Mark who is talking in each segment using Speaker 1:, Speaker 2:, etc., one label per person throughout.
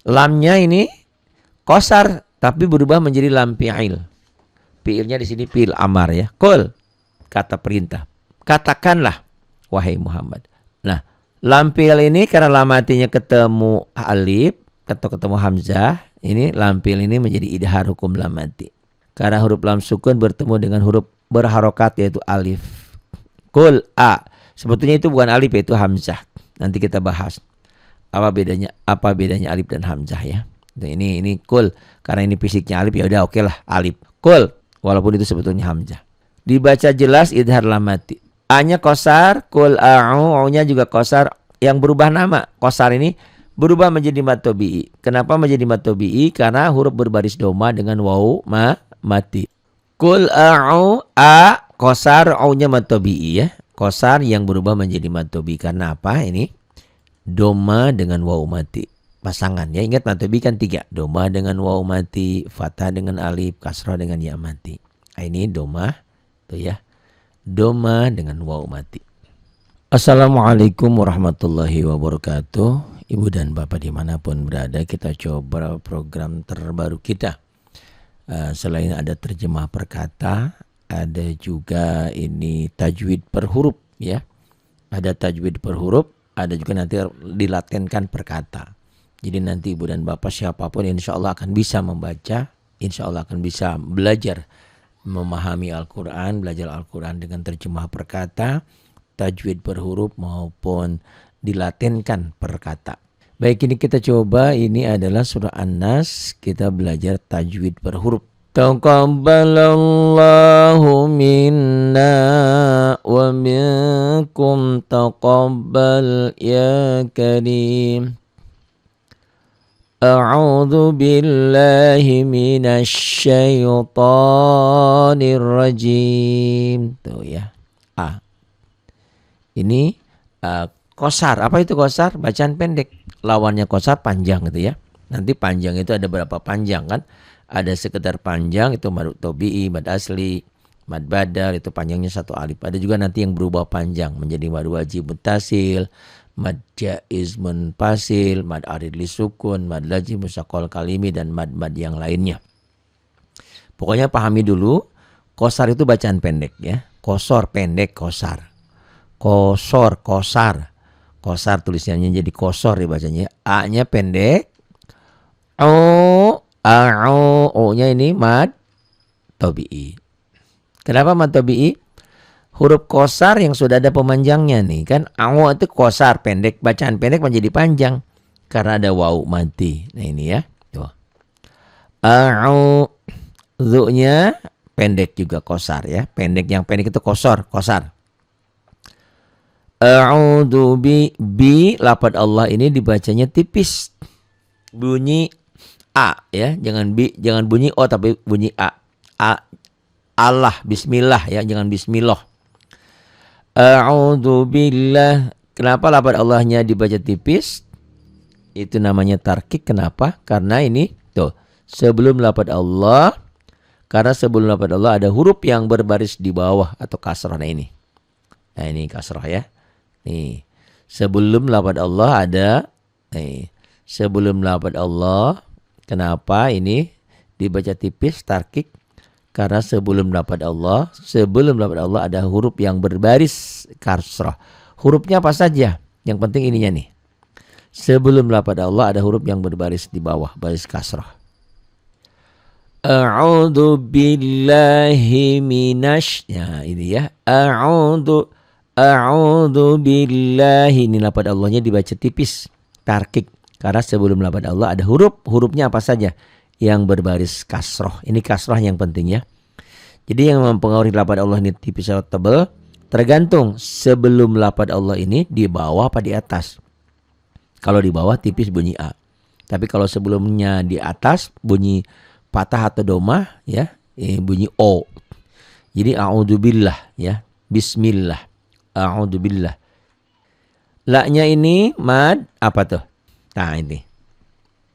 Speaker 1: Lamnya ini qasar tapi berubah menjadi lam fi'il. Fi'ilnya di sini fi'il amar ya. Qul, kata perintah. Katakanlah wahai Muhammad. Nah, lam fi'il ini karena lam matinya ketemu alif atau ketemu hamzah, ini lam fi'il ini menjadi idhar hukum lam mati. Karena huruf lam sukun bertemu dengan huruf berharokat yaitu alif. Qul a. Sebetulnya itu bukan alif, itu hamzah. Nanti kita bahas apa bedanya alif dan hamzah ya. Ini qul, karena ini fisiknya alif ya udah oke lah alif. Qul, walaupun itu sebetulnya hamzah. Dibaca jelas idhar lam mati. A-nya qasar, qul a'u, O-nya juga qasar. Yang berubah nama qasar ini berubah menjadi mad tabi'i. Kenapa menjadi mad tabi'i? Karena huruf berbaris doma dengan waw mati. Qul a'u, a qasar, O-nya mad tabi'i ya. Qasar yang berubah menjadi mad tabi'i karena apa ini? Doma dengan waw mati. Pasangan ya, ingat mad tabi'i kan 3. Doma dengan waw mati, fathah dengan alif, kasrah dengan ya mati. Nah, ini doma tuh ya. Doma dengan waw mati. Assalamualaikum warahmatullahi wabarakatuh. Ibu dan bapak dimanapun berada, kita coba program terbaru kita. Selain ada terjemah perkata, ada juga ini tajwid per huruf ya. Ada tajwid per huruf, ada juga nanti dilatenkan perkata. Jadi nanti ibu dan bapak siapapun insya Allah akan bisa membaca, insya Allah akan bisa belajar memahami Al-Quran, belajar Al-Quran dengan terjemah perkata, tajwid per huruf maupun dilatenkan perkata. Baik, ini kita coba, ini adalah surah An-Nas, kita belajar tajwid per huruf. Taqabbalallahu minna wa minkum taqabbal ya karim. A'udzu billahi minasy syaithanir rajim. Tuh ya. A. Ini qasar. Apa itu qasar? Bacaan pendek. Lawannya qasar panjang gitu ya. Nanti panjang itu ada berapa panjang kan? Ada sekedar panjang itu mad tabi'i, mad asli, mad badal itu panjangnya 1 alif. Ada juga nanti yang berubah panjang menjadi mad wajib muttasil, mad jaiz munfasil, mad arid li sukun, mad lazim musaqqal kalimi dan mad-mad yang lainnya. Pokoknya pahami dulu, qasar itu bacaan pendek ya. Qasar pendek, qasar. Qasar, qasar. Qasar tulisannya jadi qasar dibacanya. A-nya pendek. O, A-O, O-nya ini mad tabi'i. Kenapa mad tabi'i? Huruf qasar yang sudah ada pemanjangnya nih kan. A-O itu qasar pendek, bacaan pendek menjadi panjang karena ada waw mati. Nah ini ya. Tuh. A-O, zu-nya pendek juga qasar ya. Pendek, yang pendek itu qasar. A'udzu bi lafaz Allah ini dibacanya tipis. Bunyi A ya, jangan bunyi O tapi bunyi A. Allah, bismillah ya, jangan bismillah. A'udzu billah. Kenapa lafaz Allahnya dibaca tipis? Itu namanya tarkik. Kenapa? Karena ini tuh, sebelum lafaz Allah, karena sebelum lafaz Allah ada huruf yang berbaris di bawah atau kasrah. Nah ini. Nah ini kasrah ya. Nih, sebelum lafaz Allah ada, nih, sebelum lafaz Allah, kenapa ini dibaca tipis tarkik? Karena sebelum lafaz Allah ada huruf yang berbaris kasrah. Hurufnya apa saja? Yang penting ininya nih. Sebelum lafaz Allah ada huruf yang berbaris di bawah, baris kasrah. A'udzu billahi minasy. Ya, ini ya. A'udzu billahi, ini lafaz Allahnya dibaca tipis, tarkik. Karena sebelum lafaz Allah ada hurufnya apa saja yang berbaris kasroh. Ini kasroh yang penting ya. Jadi yang mempengaruhi lafaz Allah ini tipis atau tebal tergantung sebelum lafaz Allah ini di bawah apa di atas. Kalau di bawah tipis bunyi A. Tapi kalau sebelumnya di atas bunyi patah atau domah ya, bunyi O. Jadi a'udzubillah ya, bismillah. A'udzubillah. La-nya ini mad apa tuh? Nah ini.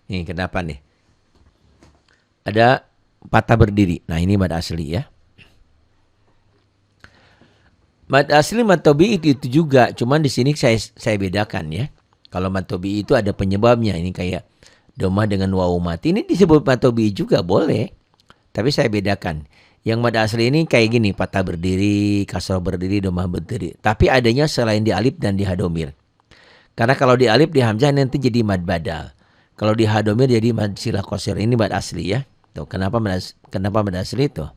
Speaker 1: Ini kenapa nih? Ada patah berdiri. Nah ini mad asli ya. Mad asli, mad tabi'i itu juga. Cuman di sini saya bedakan ya. Kalau mad tabi'i itu ada penyebabnya. Ini kayak Domah dengan wawu mati ini disebut mad tabii juga boleh. Tapi saya bedakan. Yang mad asli ini kayak gini, patah berdiri, kasroh berdiri, domah berdiri. Tapi adanya selain di alif dan di hadomir. Karena kalau di alif di hamzah nanti jadi mad badal. Kalau di hadomir jadi mad silah qasir. Ini mad asli ya. Tuh, kenapa mad asli tuh?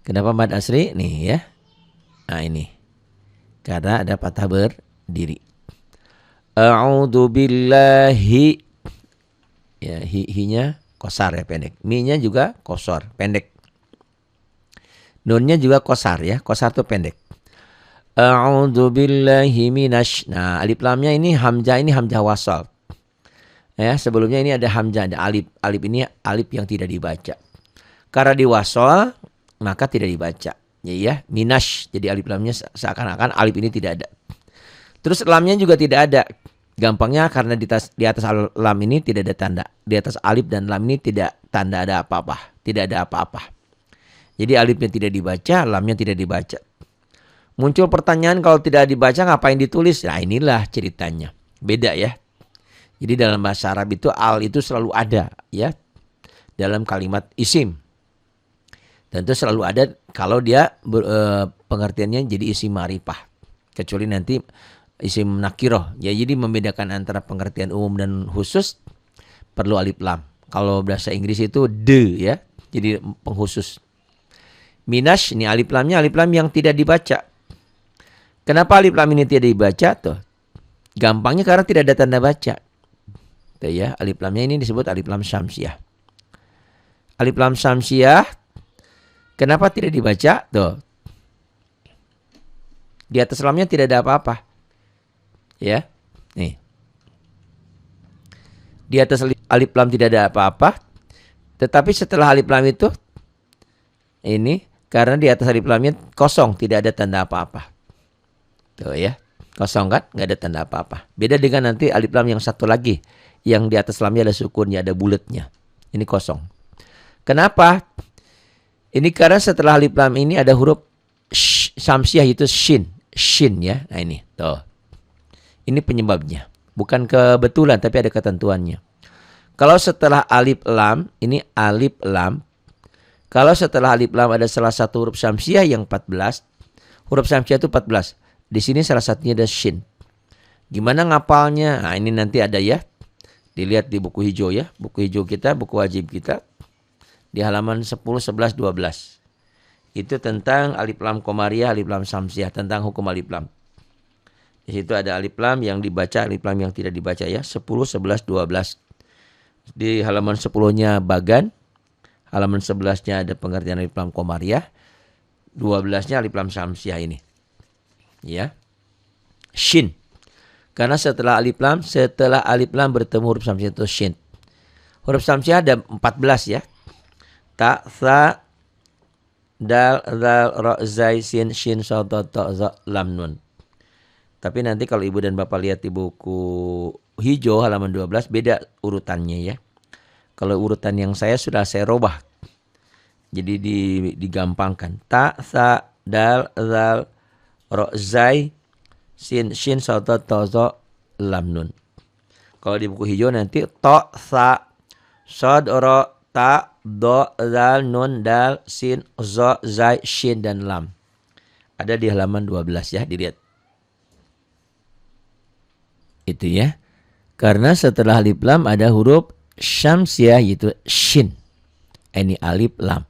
Speaker 1: Kenapa mad asli nih ya? Nah ini. Karena ada patah berdiri. A'udzu billahi. Ya, hi-nya kosar ya pendek. Mi-nya juga kosor, pendek. Nunnya juga kosar ya. Kosar tuh pendek. A'udzu billahi minasy. Nah, alif lamnya ini hamzah wasal. Ya, sebelumnya ini ada hamzah, ada alif. Alif ini alif yang tidak dibaca. Karena diwasal maka tidak dibaca. Ya, minasy. Jadi alif lamnya seakan-akan alif ini tidak ada. Terus lamnya juga tidak ada. Gampangnya karena di atas lam ini tidak ada tanda. Di atas alif dan lam ini tidak tanda ada apa-apa. Tidak ada apa-apa. Jadi alifnya tidak dibaca, lamnya tidak dibaca. Muncul pertanyaan kalau tidak dibaca ngapain ditulis? Nah inilah ceritanya. Beda ya. Jadi dalam bahasa Arab itu al itu selalu ada ya. Dalam kalimat isim. Dan itu selalu ada kalau dia pengertiannya jadi isim ma'rifah. Kecuali nanti isim nakiroh. Ya, jadi membedakan antara pengertian umum dan khusus perlu alif lam. Kalau bahasa Inggris itu the ya. Jadi pengkhusus. Minasy ini alif lamnya alif lam yang tidak dibaca. Kenapa alif lam ini tidak dibaca tuh? Gampangnya karena tidak ada tanda baca. Tuh ya, alif lamnya ini disebut alif lam syamsiah. Alif lam syamsiah kenapa tidak dibaca? Tuh. Di atas lamnya tidak ada apa-apa. Ya, nih. Di atas alif lam tidak ada apa-apa. Tetapi setelah alif lam itu, ini karena di atas alif lamnya kosong, tidak ada tanda apa-apa. Tuh ya, kosong kan, nggak ada tanda apa-apa. Beda dengan nanti alif lam yang satu lagi, yang di atas lamnya ada sukunnya, ada bulatnya. Ini kosong. Kenapa? Ini karena setelah alif lam ini ada huruf syamsiah itu shin ya. Nah ini, tuh. Ini penyebabnya. Bukan kebetulan tapi ada ketentuannya. Kalau setelah alif lam, ini alif lam. Kalau setelah alif lam ada salah satu huruf syamsiah yang 14. Huruf syamsiah itu 14. Di sini salah satunya ada shin. Gimana ngapalnya? Nah ini nanti ada ya. Dilihat di buku hijau ya. Buku hijau kita, buku wajib kita. Di halaman 10, 11, 12. Itu tentang alif lam komariah, alif lam syamsiah. Tentang hukum alif lam. Di situ ada alif lam yang dibaca, alif lam yang tidak dibaca ya. 10, 11, 12. Di halaman 10-nya bagan. Halaman 11-nya ada pengertian alif lam komariah. 12-nya alif lam syamsiah ini. Ya. Shin. Karena setelah alif lam bertemu huruf syamsiah itu shin. Huruf syamsiah ada 14 ya. Ta, tha, dal, zal, ra, zai, sin, shin, sod, ta, za, lam, nun. Tapi nanti kalau ibu dan bapak lihat di buku hijau halaman 12 beda urutannya ya. Kalau urutan yang saya sudah saya robah. Jadi digampangkan. Ta, sa, dal, zal, ra, zai, sin, shin, sod, ta, za, lam, nun. Kalau di buku hijau nanti to, sa, sod, ra, ta, do, zal, nun, dal, sin, zo, zai, shin, dan lam. Ada di halaman 12 ya, dilihat. Itu ya. Karena setelah alif lam ada huruf syamsiah yaitu shin. Ini alif lam.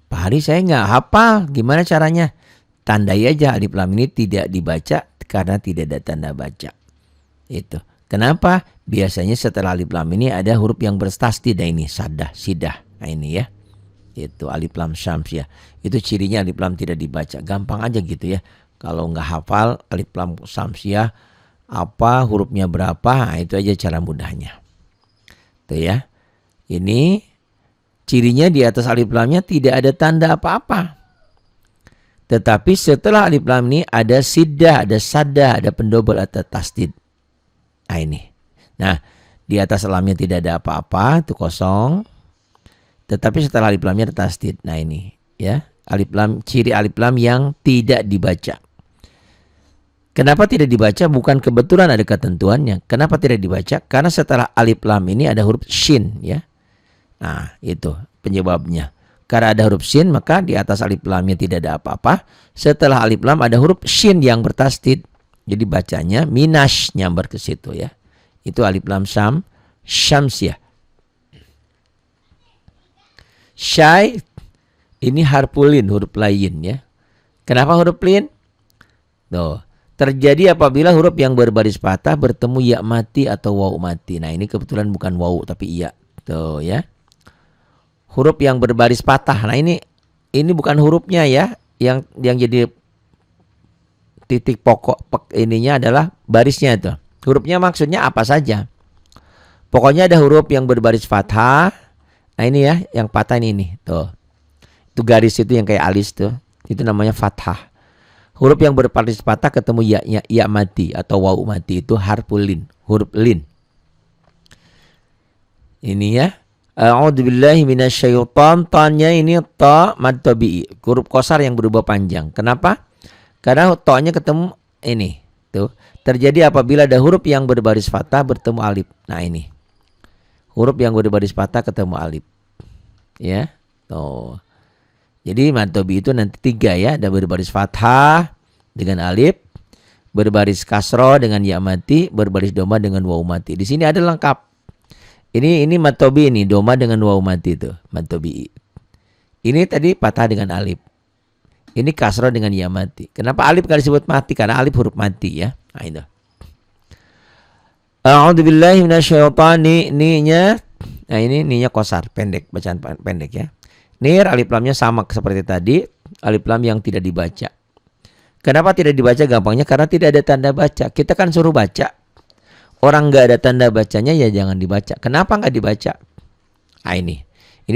Speaker 1: Pak Hari saya nggak hafal. Gimana caranya? Tandai aja alif lam ini tidak dibaca karena tidak ada tanda baca. Itu. Kenapa? Biasanya setelah alif lam ini ada huruf yang bertasdid. Nah ini sadah, sidah. Nah ini ya. Itu alif lam syamsiah. Itu cirinya alif lam tidak dibaca. Gampang aja gitu ya. Kalau nggak hafal alif lam syamsiah apa hurufnya berapa, nah, itu aja cara mudahnya. Tuh ya. Ini cirinya di atas alif lamnya tidak ada tanda apa-apa. Tetapi setelah alif lam ini ada siddah, ada saddah, ada pendobel atau tasdid. Nah ini. Nah, di atas lamnya tidak ada apa-apa, itu kosong. Tetapi setelah alif lamnya ada tasdid. Nah ini ya, alif lam, ciri alif lam yang tidak dibaca. Kenapa tidak dibaca? Bukan kebetulan ada ketentuannya. Kenapa tidak dibaca? Karena setelah alif lam ini ada huruf shin ya. Nah, itu penyebabnya. Karena ada huruf shin, maka di atas alif lamnya tidak ada apa-apa. Setelah alif lam ada huruf shin yang bertasdid. Jadi bacanya minash, nyambar ke situ ya. Itu alif lam syamsiyah. Syai ini harfulin, huruf lain ya. Kenapa huruf lin? Tuh. Terjadi apabila huruf yang berbaris patah bertemu ya mati atau waw mati. Nah, ini kebetulan bukan waw tapi iya. Tuh ya. Huruf yang berbaris patah. Nah, ini bukan hurufnya ya. Yang jadi titik pokok ininya adalah barisnya itu. Hurufnya maksudnya apa saja. Pokoknya ada huruf yang berbaris fathah. Nah, ini ya, yang patah ini. Tuh. Itu garis itu yang kayak alis tuh. Itu namanya fathah. Huruf yang berbaris patah ketemu ya mati atau waw mati itu harful lin, huruf lin. Ini ya. A'udzubillahi minasyaiton. Ta-nya ini ta mad tabi'i, huruf qasar yang berubah panjang. Kenapa? Karena ta-nya ketemu ini. Tuh. Terjadi apabila ada huruf yang berbaris fathah bertemu alif. Nah, ini. Huruf yang berbaris patah ketemu alif. Ya. Tuh. Jadi matobi itu nanti 3 ya. Ada berbaris fathah dengan alif, berbaris kasroh dengan ya mati, berbaris doma dengan waw mati. Di sini ada lengkap. Ini matobi ini, doma dengan waw mati itu. Matobi. Ini tadi patah dengan alif. Ini kasroh dengan ya mati. Kenapa alif kali disebut mati? Karena alif huruf mati ya. Nah, itu. A'udzubillahi minasyaitonir ni-nya. Nah, ini ni-nya qasar, pendek, bacaan pendek ya. Nir alif lamnya sama seperti tadi, alif lam yang tidak dibaca. Kenapa tidak dibaca? Gampangnya karena tidak ada tanda baca. Kita kan suruh baca. Orang nggak ada tanda bacanya ya jangan dibaca. Kenapa nggak dibaca? Ah, ini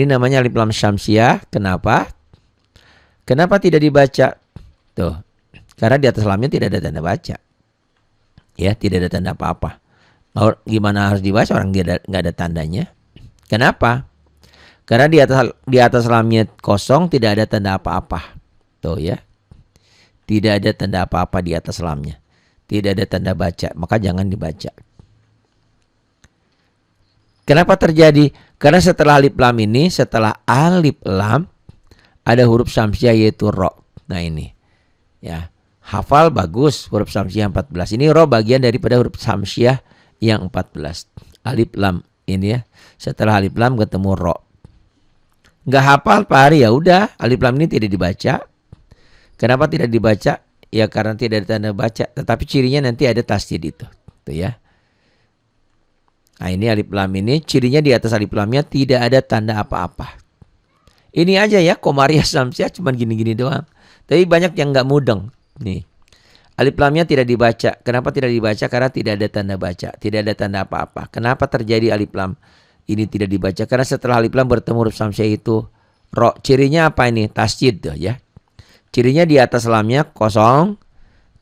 Speaker 1: namanya alif lam syamsiyah. Kenapa? Kenapa tidak dibaca? Tuh, karena di atas lamnya tidak ada tanda baca. Ya, tidak ada tanda apa-apa. Gimana harus dibaca orang nggak ada tandanya? Kenapa? Karena di atas lamnya kosong, tidak ada tanda apa-apa. Tuh ya. Tidak ada tanda apa-apa di atas lamnya. Tidak ada tanda baca, maka jangan dibaca. Kenapa terjadi? Karena setelah alif lam ini, setelah alif lam ada huruf syamsiah yaitu ro. Nah, ini. Ya. Hafal bagus huruf syamsiah 14. Ini ro bagian daripada huruf syamsiah yang 14. Alif lam ini ya. Setelah alif lam ketemu ro. Nggak hafal Pak Hari, ya udah alif lam ini tidak dibaca. Kenapa tidak dibaca? Ya karena tidak ada tanda baca. Tetapi cirinya nanti ada tasdid itu. Tuh ya. Nah, ini alif lam ini cirinya di atas alif lamnya tidak ada tanda apa-apa. Ini aja ya Komariah Syamsiah cuman gini-gini doang. Tapi banyak yang nggak mudeng. Nih. Alif lamnya tidak dibaca. Kenapa tidak dibaca? Karena tidak ada tanda baca. Tidak ada tanda apa-apa. Kenapa terjadi alif lam ini tidak dibaca? Karena setelah alif lam bertemu huruf syamsiah itu ro. Cirinya apa ini? Tasjid tuh ya. Cirinya di atas lamnya kosong,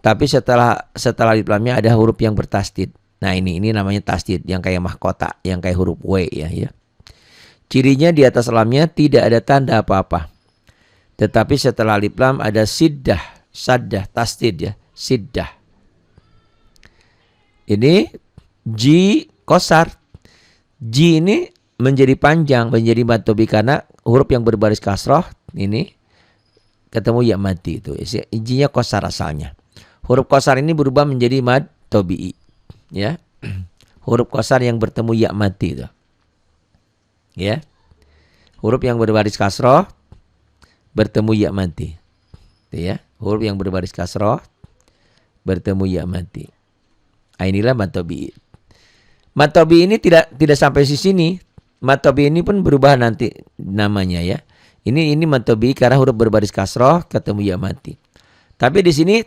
Speaker 1: tapi setelah alif lamnya ada huruf yang bertasdid. Nah, ini namanya tasdid yang kayak mahkota, yang kayak huruf W ya. Cirinya di atas lamnya tidak ada tanda apa-apa. Tetapi setelah alif lam ada saddah, tasdid ya, siddah. Ini ji qasar. Ji ini menjadi panjang, menjadi mad tobi karena huruf yang berbaris kasroh ini ketemu ya mati itu. Jinya qasar asalnya. Huruf qasar ini berubah menjadi mad tobi'i. Ya. Huruf qasar yang bertemu ya mati itu. Ya. Huruf yang berbaris kasroh bertemu ya mati. Itu ya. Huruf yang berbaris kasroh bertemu ya mati. Inilah mad tobi'i. Mad tobi'i ini tidak sampai di sini. Mad tobi'i ini pun berubah nanti namanya ya. Ini mad tobi'i karena huruf berbaris kasroh ketemu ya mati. Tapi di sini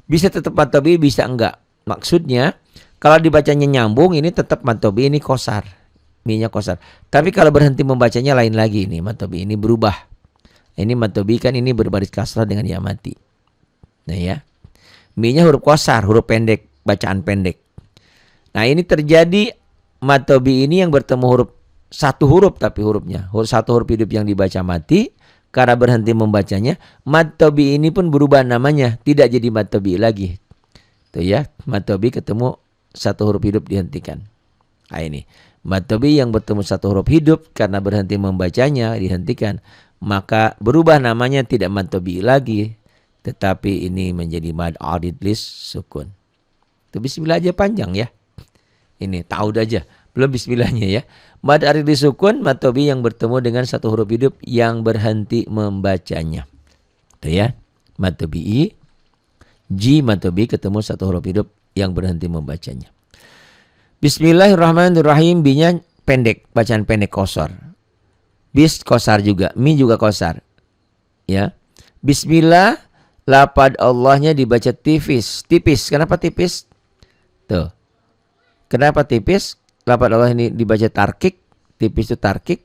Speaker 1: bisa tetap mad tobi'i, bisa enggak. Maksudnya kalau dibacanya nyambung ini tetap mad tobi'i ini qasar. Mi-nya qasar. Tapi kalau berhenti membacanya lain lagi ini mad tobi'i ini berubah. Ini mad tobi'i kan ini berbaris kasroh dengan ya mati. Nah ya. Mi-nya huruf qasar, huruf pendek, bacaan pendek. Nah, ini terjadi mad tobi'i ini yang bertemu huruf satu huruf tapi hurufnya. Satu huruf hidup yang dibaca mati. Karena berhenti membacanya, mad tobi'i ini pun berubah namanya. Tidak jadi mad tobi'i lagi. Tuh ya, matobi ketemu satu huruf hidup dihentikan. Nah ini, matobi yang bertemu satu huruf hidup karena berhenti membacanya dihentikan, maka berubah namanya tidak matobi lagi, tetapi ini menjadi mad arid lis sukun. Tuh bismillah aja panjang ya. Ini tahu aja, belum bismillahnya ya. Mad arid lis sukun, matobi yang bertemu dengan satu huruf hidup yang berhenti membacanya. Tuh ya, matobi ji matobi ketemu satu huruf hidup yang berhenti membacanya. Bismillahirrahmanirrahim, binya pendek, bacaan pendek kosor. Bis kosar juga, mi juga kosar. Ya. Bismillah, lapad Allahnya dibaca tipis. Tipis, kenapa tipis? Tuh. Kenapa tipis? Lapad Allah ini dibaca tarkik. Tipis itu tarkik.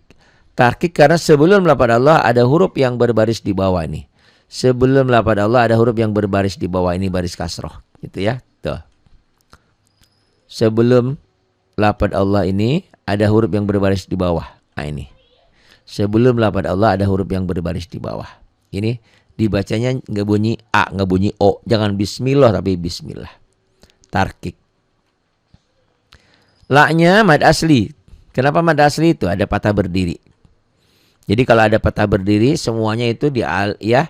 Speaker 1: Tarkik karena sebelum lapad Allah ada huruf yang berbaris di bawah ini. Sebelum lapad Allah ada huruf yang berbaris di bawah ini, baris kasroh. Gitu ya. Tuh. Sebelum lapad Allah ini ada huruf yang berbaris di bawah. Nah ini. Sebelum lapad Allah ada huruf yang berbaris di bawah. Ini dibacanya nggak bunyi A, nggak bunyi O. Jangan bismillah tapi bismillah. Tarkik. La-nya mad asli. Kenapa mad asli itu? Ada patah berdiri. Jadi kalau ada patah berdiri semuanya itu ya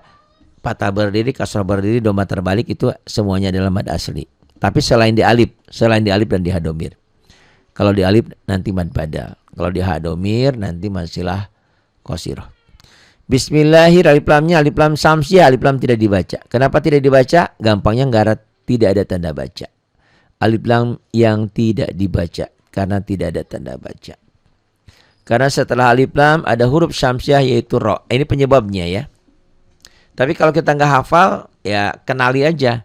Speaker 1: patah berdiri, kasrah berdiri, doma terbalik itu semuanya adalah mad asli. Tapi selain di alif dan di hadomir. Kalau di alif nanti mad badal. Kalau di hadomir nanti masilah qasirah. Bismillahirrahmanirrahim, alif lam samsiah, alif lam tidak dibaca. Kenapa tidak dibaca? Gampangnya tidak ada tanda baca. Alif lam yang tidak dibaca karena tidak ada tanda baca. Karena setelah alif lam ada huruf samsiah yaitu ro. Ini penyebabnya ya. Tapi kalau kita nggak hafal, ya kenali aja.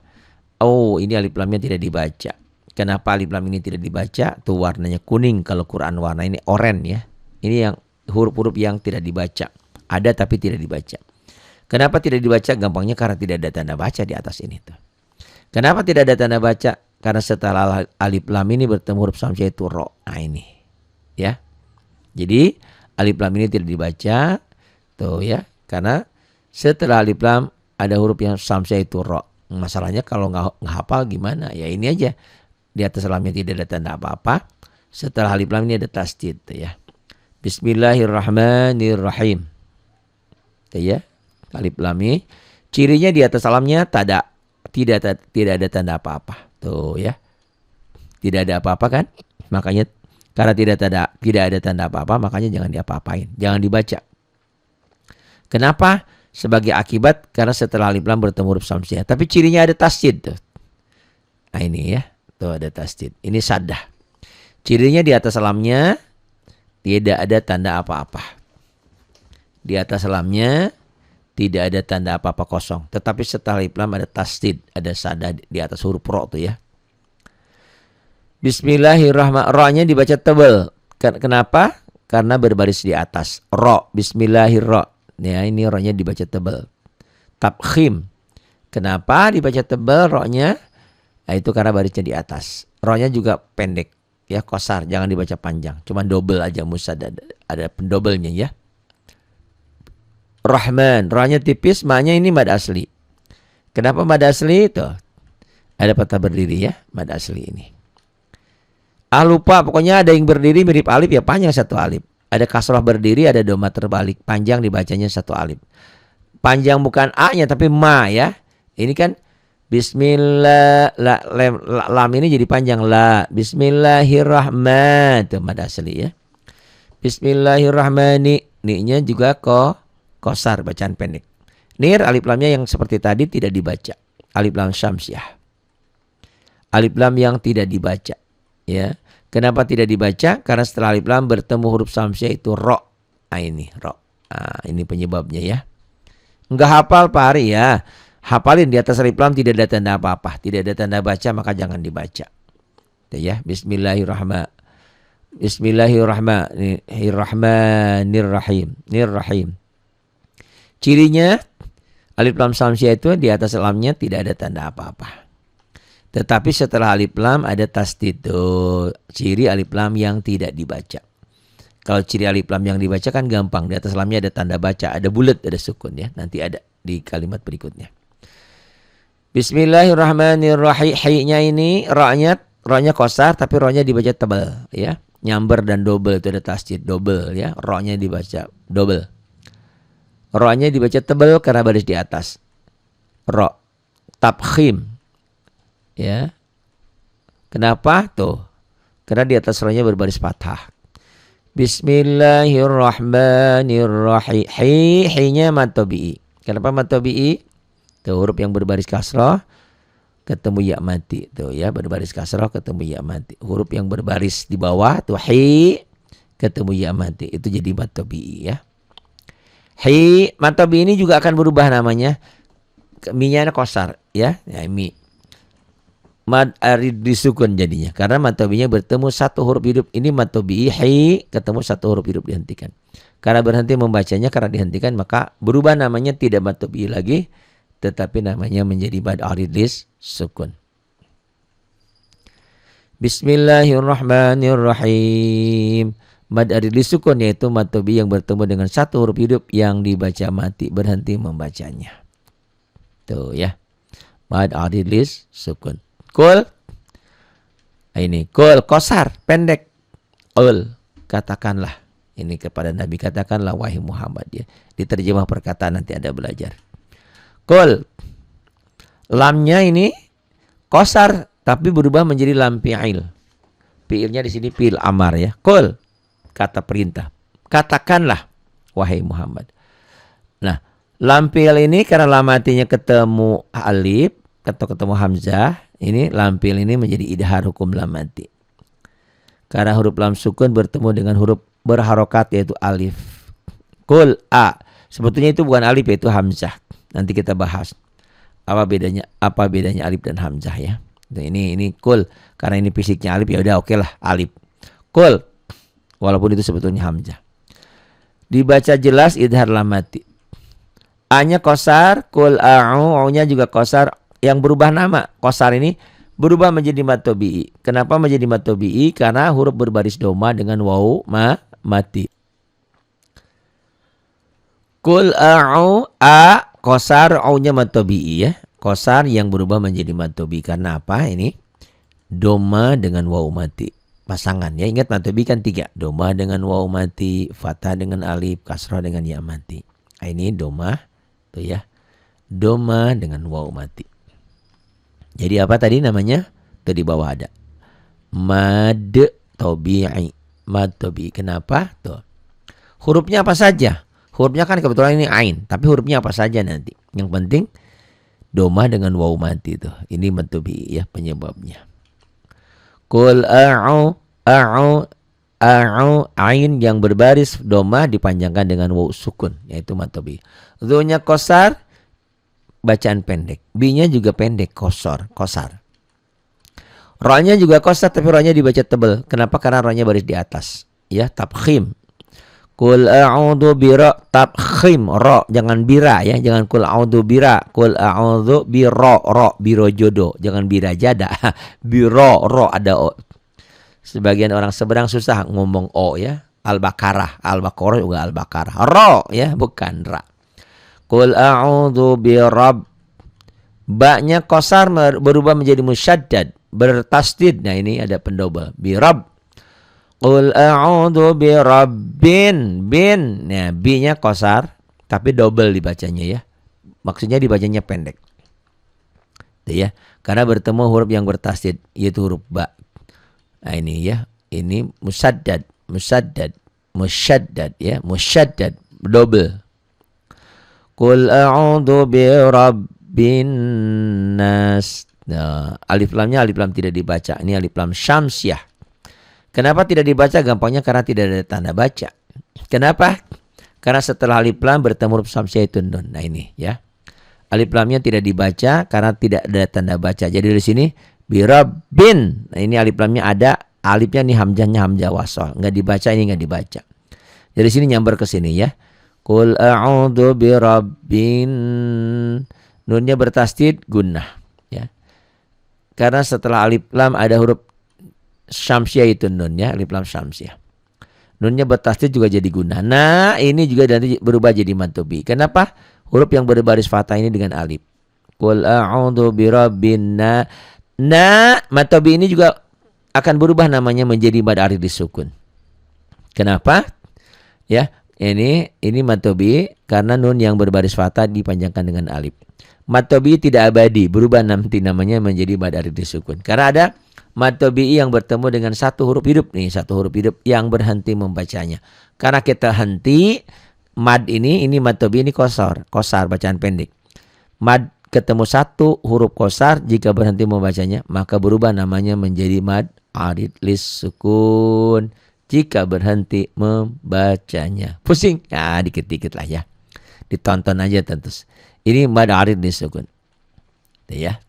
Speaker 1: Oh, ini alif lamnya tidak dibaca. Kenapa alif lam ini tidak dibaca? Tuh warnanya kuning. Kalau Quran warna ini oranye ya. Ini yang huruf-huruf yang tidak dibaca. Ada tapi tidak dibaca. Kenapa tidak dibaca? Gampangnya karena tidak ada tanda baca di atas ini tuh. Kenapa tidak ada tanda baca? Karena setelah alif lam ini bertemu huruf samsiah itu ro. Nah ini. Ya. Jadi alif lam ini tidak dibaca. Tuh ya. Karena setelah alif lam ada huruf yang samsiah itu ro. Masalahnya kalau nggak hafal gimana? Ya ini aja. Di atas lamnya tidak ada tanda apa-apa. Setelah alif lam ini ada tasdid ya. Bismillahirrahmanirrahim. Ya. Alif lam ini cirinya di atas lamnya tidak ada tanda apa-apa. Tuh ya. Tidak ada apa-apa kan? Makanya karena tidak ada tanda apa-apa, makanya jangan diapa-apain. Jangan dibaca. Kenapa? Sebagai akibat karena setelah alif lam bertemu huruf samsiah. Tapi cirinya ada tasdid tuh. Nah ini ya. Tuh ada tasdid. Ini saddah. Cirinya di atas lamnya tidak ada tanda apa-apa. Di atas lamnya tidak ada tanda apa-apa kosong. Tetapi setelah alif lam ada tasdid. Ada saddah di atas huruf ro tuh ya. Bismillahirrahmanirrahim. Ro-nya dibaca tebal. Kenapa? Karena berbaris di atas. Ro. Bismillahirrahmanirrahim. Ya, ini ro-nya dibaca tebal. Tabkhim. Kenapa dibaca tebal ro-nya? Nah, itu karena barisnya di atas. Ro-nya juga pendek. Ya, kosar. Jangan dibaca panjang. Cuma double aja musad. Ada pendobelnya ya. Rahman. Ro-nya tipis. Ma-nya ini mad asli. Kenapa mad asli? Tuh. Ada patah berdiri ya. Mad asli ini. Lupa. Pokoknya ada yang berdiri mirip alif ya panjang satu alif. Ada kasrah berdiri, ada doma terbalik. Panjang dibacanya satu alif. Panjang bukan A-nya tapi ma ya. Ini kan bismillah. Lam ini jadi panjang. La. Bismillahirrahmanirrahim. Itu mad asli ya. Bismillahirrahmanirrahim. Ni-nya juga kosar bacaan pendek. Nir alif lamnya yang seperti tadi tidak dibaca. Alif lam syamsiah. Alif lam yang tidak dibaca. Ya. Kenapa tidak dibaca? Karena setelah alif lam bertemu huruf samsiah itu ro. Nah ini ro. Nah, ini penyebabnya ya. Enggak hafal Pak Hari ya. Hafalin di atas alif lam tidak ada tanda apa-apa. Tidak ada tanda baca maka jangan dibaca. Ya. Bismillahirrahmanirrahim. Bismillahirrahmanirrahim. Nirrahim. Cirinya alif lam samsiah itu di atas lamnya tidak ada tanda apa-apa. Tetapi setelah alif lam ada tasdid. Ciri alif lam yang tidak dibaca. Kalau ciri alif lam yang dibaca kan gampang. Di atas lamnya ada tanda baca. Ada bulat, ada sukun ya. Nanti ada di kalimat berikutnya. Bismillahirrahmanirrahim. Hi-nya ini ra-nya qasar tapi ra-nya dibaca tebal ya. Nyamber dan double itu ada tasjid double ya. Ra-nya dibaca double. Ra-nya dibaca tebal karena baris di atas. Ra. Tabkhim. Ya. Kenapa? Tuh. Karena di atas ra-nya berbaris fathah. Bismillahirrahmanirrahim. Hi-nya mad tabi'i. Kenapa mad tabi'i? Tuh huruf yang berbaris kasrah ketemu ya mati tuh ya, berbaris kasrah ketemu ya mati. Huruf yang berbaris di bawah tuh hi ketemu ya mati itu jadi mad tabi'i ya. Hi mad tabi'i ini juga akan berubah namanya. Mi-nya qasar ya. Ya mi. Mad arid disukun jadinya karena mad tabi'inya bertemu satu huruf hidup. Ini mad tabi'i hi ketemu satu huruf hidup dihentikan. Karena berhenti membacanya karena dihentikan maka berubah namanya tidak mad tabi'i lagi tetapi namanya menjadi mad arid sukun. Bismillahirrahmanirrahim. Mad arid sukun yaitu mad tabi'i yang bertemu dengan satu huruf hidup yang dibaca mati berhenti membacanya. Tuh ya. Mad arid sukun. Kul. Ini kul qasar pendek. Ul katakanlah. Ini kepada Nabi katakanlah wahai Muhammad ya. Diterjemah perkataan nanti ada belajar. Kul. Lamnya ini qasar tapi berubah menjadi lam fi'il. Fi'ilnya di sini fi'il amar ya. Kul kata perintah. Katakanlah wahai Muhammad. Nah, lam fi'il ini karena lam matinya ketemu alif atau ketemu hamzah, ini lam fi'il ini menjadi idhar hukum lam mati. Karena huruf lam sukun bertemu dengan huruf berharokat yaitu alif. Kul a. Sebetulnya itu bukan alif yaitu hamzah. Nanti kita bahas apa bedanya alif dan hamzah ya. Ini kul karena ini fisiknya alif ya udah oke lah alif. Kul walaupun itu sebetulnya hamzah. Dibaca jelas idhar lam mati. A-nya qasar, kul a'u, nya juga qasar. Yang berubah nama qasar ini berubah menjadi mad tabi'i. Kenapa menjadi mad tabi'i? Karena huruf berbaris doma dengan waw mati. Kul a'u a qasar au-nya mad tabi'i ya. Qasar yang berubah menjadi mad tabi'i karena apa? Ini doma dengan waw mati. Pasangan ya. Ingat mad tabi'i kan 3. Doma dengan waw mati, fathah dengan alif, kasrah dengan ya mati. Nah, ini doma tuh ya. Doma dengan waw mati. Jadi apa tadi namanya? Tuh di bawah ada. Mad tabi'i. Mad tabi'i. Kenapa? Tuh. Hurufnya apa saja? Hurufnya kan kebetulan ini ain, tapi hurufnya apa saja nanti. Yang penting doma dengan waw mati itu. Ini mad tabi'i ya penyebabnya. Qul a'u ain yang berbaris doma dipanjangkan dengan waw sukun yaitu mad tabi'i. Dhu-nya qasar bacaan pendek. B-nya juga pendek qasar. Ra-nya juga qasar tapi ra-nya dibaca tebal. Kenapa? Karena ra-nya baris di atas. Ya, tabkhim. Kul a'udzu bira tabkhim ra jangan bira ya, jangan kul a'udzu bira, kul a'udzu bira ra biro jodoh, jangan bira jada. Biro ra ada o. Sebagian orang seberang susah ngomong o ya. Al-Baqarah juga Al-Baqarah. Ra ya, bukan ra. Kul a'udzu birabb. Ba-nya qasar berubah menjadi musyaddad, bertasdid. Nah, ini ada pendobel. Birabb. Qul a'udzu birabbin bin. Nah, B-nya qasar tapi double dibacanya ya. Maksudnya dibacanya pendek. Tuh ya. Karena bertemu huruf yang bertasdid yaitu huruf ba. Nah, ini ya. Ini musyaddad ya, musyaddad double. Qul a'udzu birabbin nas. Nah, alif lamnya alif lam tidak dibaca. Ini alif lam syamsiah. Kenapa tidak dibaca? Gampangnya karena tidak ada tanda baca. Kenapa? Karena setelah alif lam bertemu huruf syamsiah itu nun. Nah, ini ya. Alif lamnya tidak dibaca karena tidak ada tanda baca. Jadi di sini birabbin. Nah, ini alif lamnya ada, alifnya nih hamzahnya hamzah wasal. Enggak dibaca, ini enggak dibaca. Dari sini nyamber ke sini ya. Qul a'udzu birabbin. Nunnya bertasdid gunnah ya. Karena setelah alif lam ada huruf syamsiah itu nun ya, alif lam syamsiah. Nunnya bertasdid juga jadi gunnah. Nah, ini juga nanti berubah jadi mad tabi'i. Kenapa? Huruf yang berbaris fathah ini dengan alif. Qul a'udzu birabbin nas. Mad tabii ini juga akan berubah namanya menjadi mad arid disukun. Kenapa? Ya, ini mad tabii karena nun yang berbaris fathah dipanjangkan dengan alif. Mad tabii tidak abadi, berubah nanti namanya menjadi mad arid disukun. Karena ada mad tabii yang bertemu dengan satu huruf hidup nih, satu huruf hidup yang berhenti membacanya. Karena kita henti mad ini mad tabii ini kosar bacaan pendek. Mad ketemu satu huruf kosar jika berhenti membacanya maka berubah namanya menjadi mad arid sukun jika berhenti membacanya. Pusing? Ya dikit-dikit lah ya. Ditonton aja tentu. Ini mad arid sukun. Ya.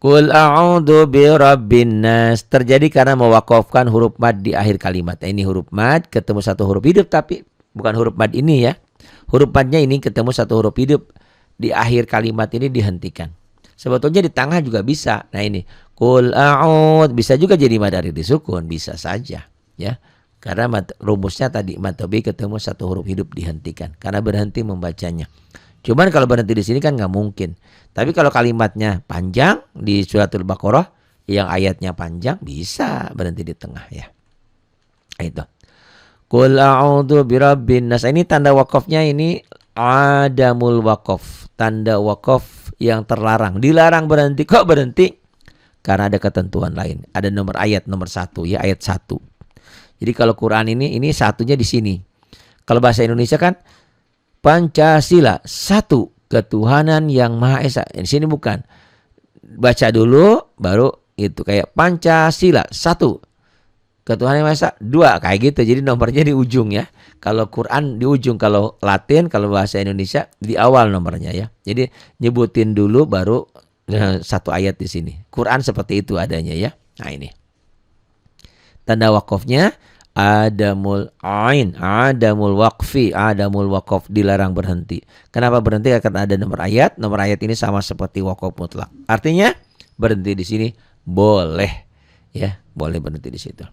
Speaker 1: Qul a'udzu birabbin nas terjadi karena mewakafkan huruf mad di akhir kalimat. Ini huruf mad ketemu satu huruf hidup tapi bukan huruf mad ini ya. Huruf madnya ini ketemu satu huruf hidup. Di akhir kalimat ini dihentikan. Sebetulnya di tengah juga bisa. Nah ini qul a'ud bisa juga jadi mad arid disukun, bisa saja ya. Karena rumusnya tadi mad tabii ketemu satu huruf hidup dihentikan karena berhenti membacanya. Cuman kalau berhenti di sini kan nggak mungkin. Tapi kalau kalimatnya panjang di suratul Baqarah yang ayatnya panjang bisa berhenti di tengah ya. Itu. Qul a'udzu birabbin nas. Ini tanda wakafnya ini adamul waqaf. Tanda wakaf yang terlarang. Dilarang berhenti. Kok berhenti? Karena ada ketentuan lain. Ada nomor ayat nomor 1 ya, ayat 1. Jadi kalau Quran ini satunya di sini. Kalau bahasa Indonesia kan Pancasila, satu ketuhanan yang Maha Esa. Di sini bukan. Baca dulu baru itu kayak Pancasila, satu ketuhanan yang Maha Esa, 2 kayak gitu. Jadi nomornya di ujung ya. Kalau Quran di ujung, kalau Latin, kalau bahasa Indonesia di awal nomornya ya. Jadi nyebutin dulu baru satu ayat di sini. Quran seperti itu adanya ya. Nah ini. Tanda wakafnya adamul ain, adamul waqfi, adamul waqaf dilarang berhenti. Kenapa berhenti? Karena ada nomor ayat. Nomor ayat ini sama seperti wakaf mutlak. Artinya berhenti di sini boleh ya, boleh berhenti di situ.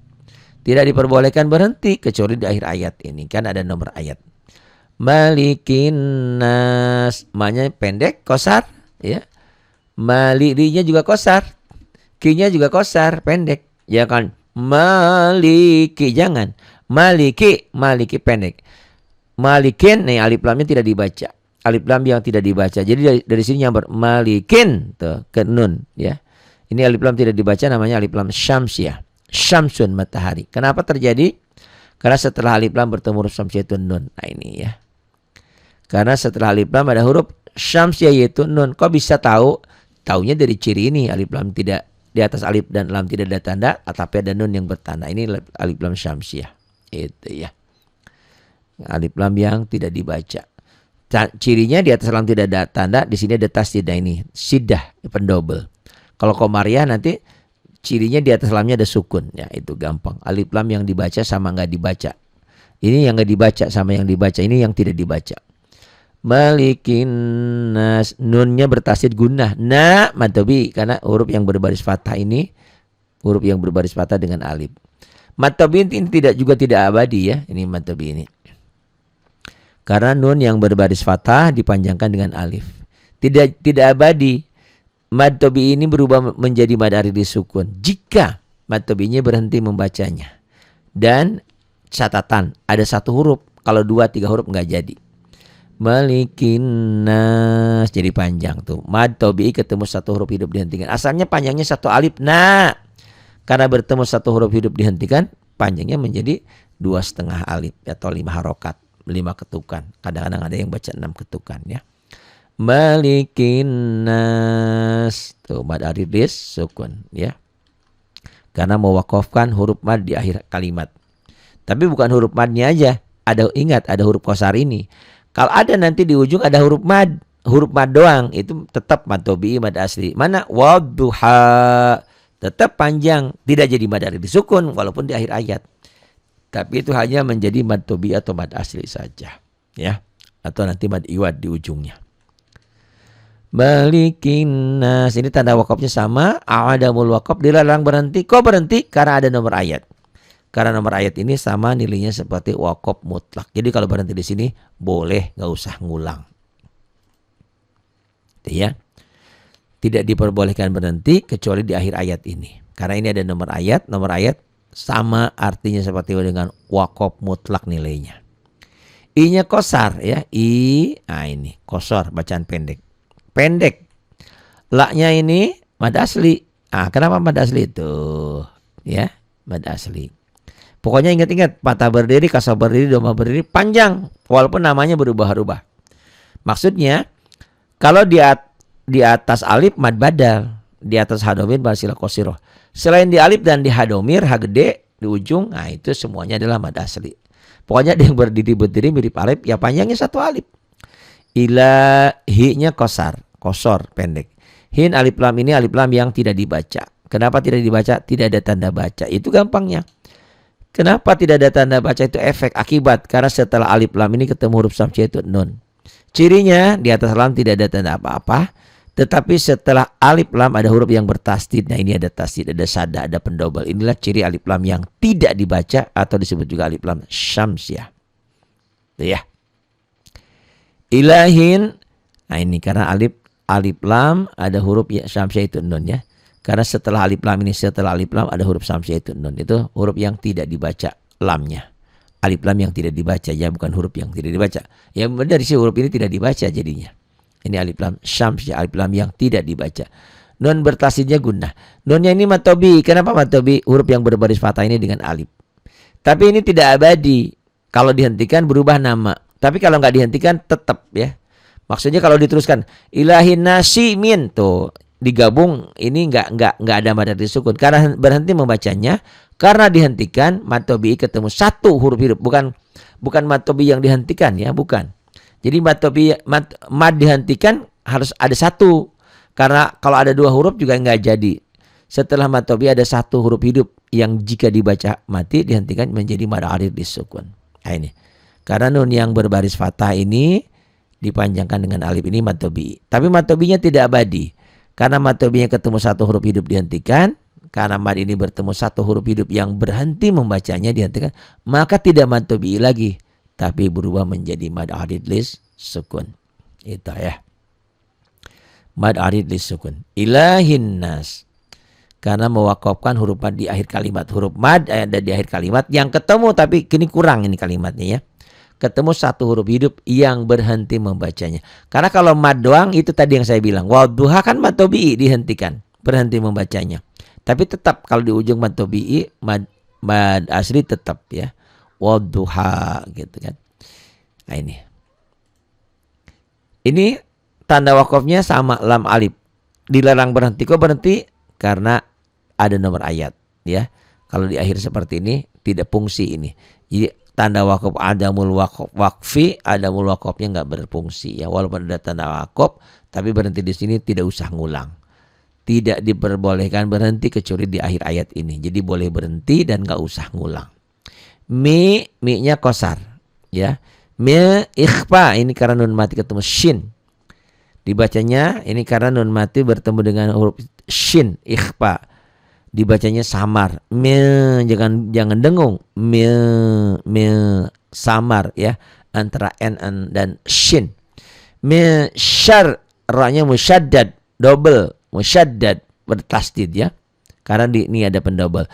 Speaker 1: Tidak diperbolehkan berhenti kecuali di akhir ayat ini kan ada nomor ayat. Malikin nas, ma-nya pendek, kosar ya. Malidinya juga kosar. Ki-nya juga kosar, pendek. Ya kan? Maliki, jangan. Maliki pendek. Malikin, nih alif lamnya tidak dibaca. Alif lam yang tidak dibaca. Jadi dari sini nyamber malikin tuh ke nun ya. Ini alif lam tidak dibaca namanya alif lam syamsiah. Syamsun matahari. Kenapa terjadi? Karena setelah alif lam bertemu huruf syamsiah itu nun. Nah ini ya. Karena setelah alif lam ada huruf syamsiah yaitu nun. Kok bisa tahu? Taunya dari ciri ini alif lam tidak di atas alif dan lam tidak ada tanda, tapi ada nun yang bertanda. Ini alif lam syamsiah. Itu ya. Alif lam yang tidak dibaca. Cirinya di atas lam tidak ada tanda, di sini ada tasdid ini. Sidah pendobel. Kalau komariah nanti cirinya di atas lamnya ada sukun. Ya itu gampang. Alif lam yang dibaca sama nggak dibaca. Ini yang nggak dibaca sama yang dibaca. Ini yang tidak dibaca. Malikin nas, nunnya bertasdid gunnah. Mad tabii karena huruf yang berbaris fathah ini huruf yang berbaris fathah dengan alif. Mad tabii ini tidak abadi ya. Ini mad tabii ini. Karena nun yang berbaris fathah dipanjangkan dengan alif. Tidak abadi. Mad tabii ini berubah menjadi mad arid sukun jika mad tabiinya berhenti membacanya. Dan catatan ada satu huruf. Kalau 2-3 huruf nggak jadi. Malikin nas jadi panjang tuh. Mad tabii ketemu satu huruf hidup dihentikan. Asalnya panjangnya satu alif karena bertemu satu huruf hidup dihentikan, panjangnya menjadi 2,5 alif atau 5 harokat, 5 ketukan. Kadang-kadang ada yang baca 6 ketukan ya. Malikin nas tuh mad arid sukun ya. Karena mewakafkan huruf mad di akhir kalimat. Tapi bukan huruf madnya aja. Ingat ada huruf qasar ini. Kalau ada nanti di ujung ada huruf mad doang, itu tetap mad tabii mad asli. Mana wadduha tetap panjang, tidak jadi mad arid sukun walaupun di akhir ayat. Tapi itu hanya menjadi mad tabii atau mad asli saja, ya. Atau nanti mad iwad di ujungnya. Balikin nas, ini tanda wakafnya sama, adamul waqaf dilarang berhenti. Kok berhenti? Karena ada nomor ayat. Karena nomor ayat ini sama nilainya seperti wakaf mutlak. Jadi kalau berhenti di sini boleh, nggak usah ngulang. Ya. Tidak diperbolehkan berhenti kecuali di akhir ayat ini. Karena ini ada nomor ayat sama artinya seperti dengan waqaf mutlak nilainya. I-nya kosar ya. Ini kosor bacaan pendek. Pendek. La-nya ini mad asli. Kenapa mad asli itu? Ya, mad asli. Pokoknya ingat-ingat, patah berdiri, kasar berdiri, doma berdiri panjang walaupun namanya berubah-ubah. Maksudnya kalau di atas alif mad badal, di atas hadomir basila kosiroh. Selain di alif dan di hadomir, ha gede di ujung, itu semuanya adalah mad asli. Pokoknya yang berdiri mirip alif, ya panjangnya satu alif. Hi-nya kosor pendek. Hin alif lam ini alif lam yang tidak dibaca. Kenapa tidak dibaca? Tidak ada tanda baca. Itu gampangnya. Kenapa tidak ada tanda baca? Itu efek akibat. Karena setelah alif lam ini ketemu huruf samsiah itu nun. Cirinya di atas lam tidak ada tanda apa-apa. Tetapi setelah alif lam ada huruf yang bertasdid. Nah ini ada tasdid, ada sada, ada pendobel. Inilah ciri alif lam yang tidak dibaca atau disebut juga alif lam syamsiah. Ya. Ilahin. Nah ini karena alif lam ada huruf ya syamsiah itu nun ya. Karena setelah alif lam ada huruf samsiah itu nun. Itu huruf yang tidak dibaca lamnya. Alif lam yang tidak dibaca ya, bukan huruf yang tidak dibaca. Ya benar sih huruf ini tidak dibaca jadinya. Ini alif lam syamsiah, alif lam yang tidak dibaca. Nun bertasdidnya gunnah. Nunnya ini matobi. Kenapa matobi? Huruf yang berbaris fathah ini dengan alif. Tapi ini tidak abadi. Kalau dihentikan berubah nama. Tapi kalau nggak dihentikan tetap ya. Maksudnya kalau diteruskan ilahin nasi min tuh digabung ini nggak ada mad disukun karena berhenti membacanya. Karena dihentikan mad tabii ketemu satu huruf hidup, bukan mad tabii yang dihentikan ya, bukan. Jadi mad dihentikan harus ada satu, karena kalau ada dua huruf juga nggak jadi. Setelah mad tabii ada satu huruf hidup yang jika dibaca mati dihentikan menjadi mad arid disukun. Nah ini karena nun yang berbaris fathah ini dipanjangkan dengan alif ini mad tabii. Tapi mad tabiinya tidak abadi. Karena mad tabiinya ketemu satu huruf hidup dihentikan, karena mad ini bertemu satu huruf hidup yang berhenti membacanya dihentikan, maka tidak mad tabii lagi, tapi berubah menjadi mad arid lis sukun. Itu ya. Mad arid lis sukun. Ilahin nas. Karena mewakafkan huruf mad di akhir kalimat. Huruf mad ada di akhir kalimat yang ketemu tapi kini kurang ini kalimatnya ya. Ketemu satu huruf hidup yang berhenti membacanya. Karena kalau mad doang itu tadi yang saya bilang. Wadduha kan mad tabii dihentikan. Berhenti membacanya. Tapi tetap kalau di ujung mad tabii, mad asli tetap ya. Wadduha gitu kan. Nah ini. Ini tanda wakafnya sama lam alif. Dilarang berhenti. Kok berhenti? Karena ada nomor ayat ya. Kalau di akhir seperti ini tidak fungsi ini. Jadi tanda wakaf adamul wakfi, adamul wakafnya nggak berfungsi ya. Walaupun ada tanda wakaf, tapi berhenti di sini tidak usah ngulang. Tidak diperbolehkan berhenti kecuali di akhir ayat ini. Jadi boleh berhenti dan nggak usah ngulang. Mi-nya kosar ya. Mi ikhfa ini karena nun mati ketemu shin. Dibacanya ini karena nun mati bertemu dengan huruf shin ikhfa. Dibacanya samar. Jangan dengung. Samar ya. Antara n dan shin. Syar. Ra-nya musyaddad. Double. Musyaddad. Bertasdid ya. Karena ini ada pendouble.